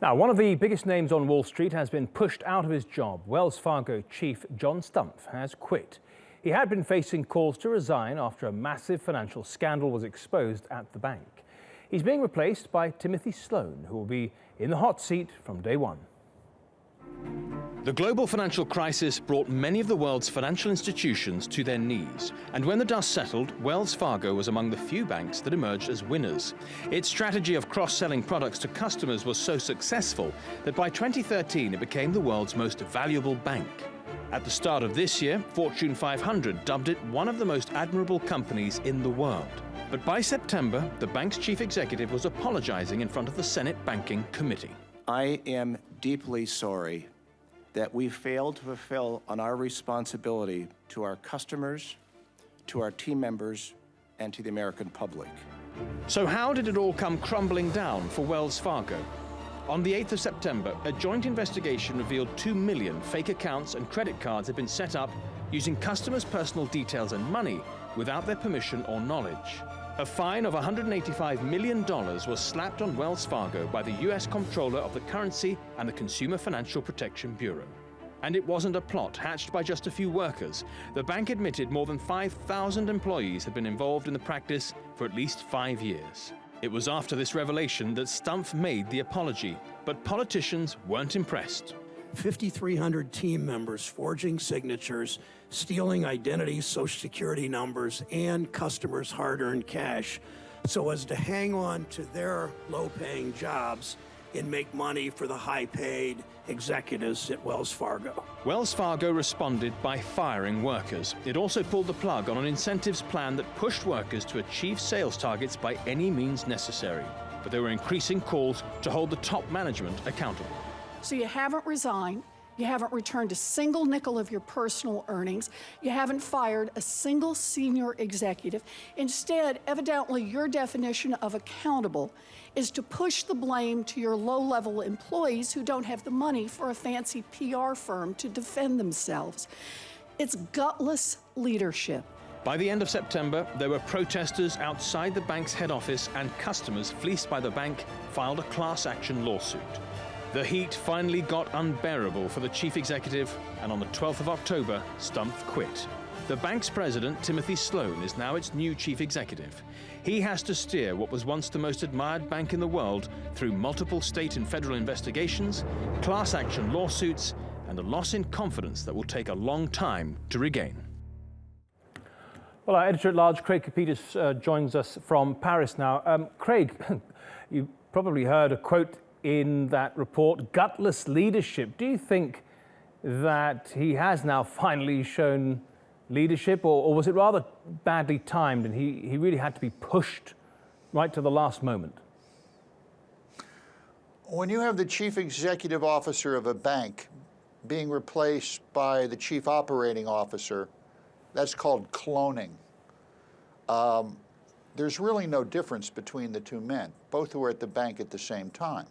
Now, one of the biggest names on Wall Street has been pushed out of his job. Wells Fargo chief John Stumpf has quit. He had been facing calls to resign after a massive financial scandal was exposed at the bank. He's being replaced by Timothy Sloan, who will be in the hot seat from day one. The global financial crisis brought many of the world's financial institutions to their knees. And when the dust settled, Wells Fargo was among the few banks that emerged as winners. Its strategy of cross-selling products to customers was so successful that by 2013 it became the world's most valuable bank. At the start of this year, Fortune 500 dubbed it one of the most admirable companies in the world. But by September, the bank's chief executive was apologizing in front of the Senate Banking Committee. I am deeply sorry that we failed to fulfill on our responsibility to our customers, to our team members, and to the American public. So how did it all come crumbling down for Wells Fargo? On the 8th of September, a joint investigation revealed 2 million fake accounts and credit cards had been set up using customers' personal details and money without their permission or knowledge. A fine of $185 million was slapped on Wells Fargo by the US Comptroller of the Currency and the Consumer Financial Protection Bureau. And it wasn't a plot hatched by just a few workers. The bank admitted more than 5,000 employees had been involved in the practice for at least 5 years. It was after this revelation that Stumpf made the apology, but politicians weren't impressed. 5,300 team members forging signatures, stealing identities, social security numbers, and customers' hard-earned cash so as to hang on to their low-paying jobs and make money for the high-paid executives at Wells Fargo. Wells Fargo responded by firing workers. It also pulled the plug on an incentives plan that pushed workers to achieve sales targets by any means necessary. But there were increasing calls to hold the top management accountable. So you haven't resigned, you haven't returned a single nickel of your personal earnings, you haven't fired a single senior executive. Instead, evidently, your definition of accountable is to push the blame to your low-level employees who don't have the money for a fancy PR firm to defend themselves. It's gutless leadership. By the end of September, there were protesters outside the bank's head office, and customers fleeced by the bank filed a class action lawsuit. The heat finally got unbearable for the chief executive, and on the 12th of October, Stumpf quit. The bank's president, Timothy Sloan, is now its new chief executive. He has to steer what was once the most admired bank in the world through multiple state and federal investigations, class action lawsuits, and a loss in confidence that will take a long time to regain. Well, our editor-at-large, Craig Copetas, joins us from Paris now. Craig, you probably heard a quote in that report, gutless leadership. Do you think that he has now finally shown leadership, or was it rather badly timed and he really had to be pushed right to the last moment? When you have the chief executive officer of a bank being replaced by the chief operating officer, that's called cloning. There's really no difference between the two men, both who were at the bank at the same time.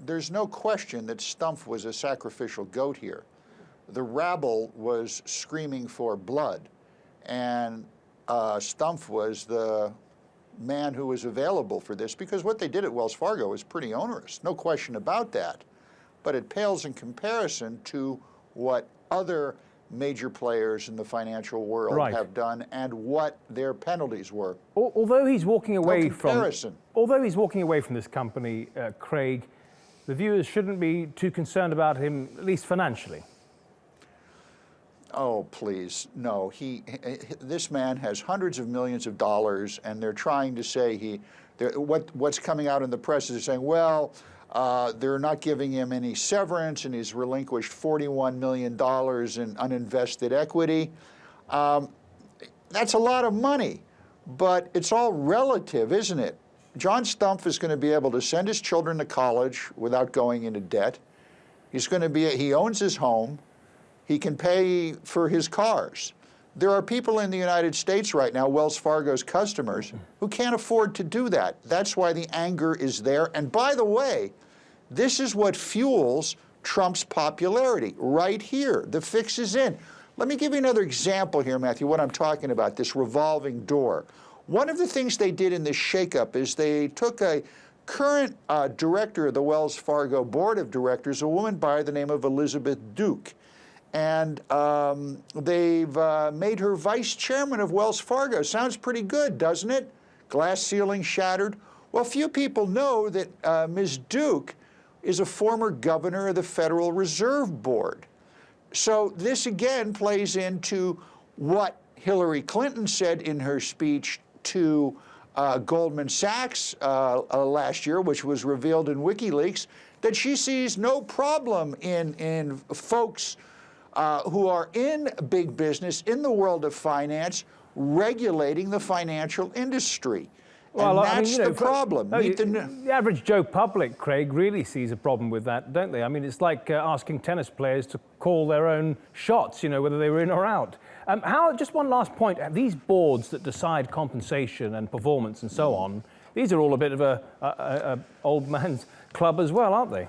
There's no question that Stumpf was a sacrificial goat here. The rabble was screaming for blood, and Stumpf was the man who was available for this, because what they did at Wells Fargo was pretty onerous, no question about that. But it pales in comparison to what other major players in the financial world have done and what their penalties were. Although he's walking away Although he's walking away from this company, Craig, the viewers shouldn't be too concerned about him, at least financially. Oh, please, no. This man has hundreds of millions of dollars, and they're trying to say what's coming out in the press is saying, well, they're not giving him any severance, and he's relinquished $41 million in uninvested equity. That's a lot of money, but it's all relative, isn't it? John Stumpf is going to be able to send his children to college without going into debt. He owns his home. He can pay for his cars. There are people in the United States right now, Wells Fargo's customers, who can't afford to do that. That's why the anger is there. And by the way, this is what fuels Trump's popularity right here. The fix is in. Let me give you another example here, Matthew, what I'm talking about, this revolving door. One of the things they did in this shakeup is they took a current director of the Wells Fargo Board of Directors, a woman by the name of Elizabeth Duke. And they've made her vice chairman of Wells Fargo. Sounds pretty good, doesn't it? Glass ceiling shattered. Well, few people know that Ms. Duke is a former governor of the Federal Reserve Board. So this again plays into what Hillary Clinton said in her speech to Goldman Sachs last year, which was revealed in WikiLeaks, that she sees no problem in folks who are in big business, in the world of finance, regulating the financial industry. Well, and that's the problem. The average Joe public, Craig, really sees a problem with that, don't they? I mean, it's like asking tennis players to call their own shots, you know, whether they were in or out. Just one last point, these boards that decide compensation and performance and so on, these are all a bit of a old man's club as well, aren't they?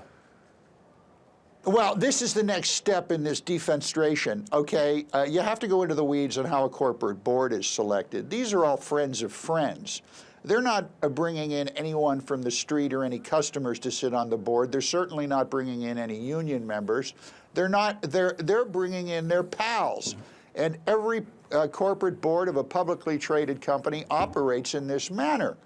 Well, this is the next step in this defenestration, okay? You have to go into the weeds on how a corporate board is selected. These are all friends of friends. They're not bringing in anyone from the street or any customers to sit on the board. They're certainly not bringing in any union members. They're bringing in their pals. And every corporate board of a publicly traded company operates in this manner.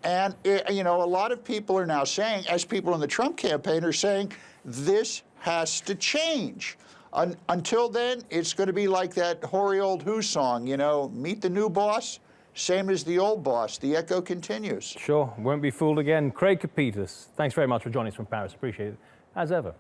And, you know, a lot of people are now saying, as people in the Trump campaign are saying, this has to change. Until then, it's going to be like that hoary old Who song, you know, meet the new boss, same as the old boss. The echo continues. Sure, won't be fooled again. Craig Copetas, thanks very much for joining us from Paris. Appreciate it, as ever.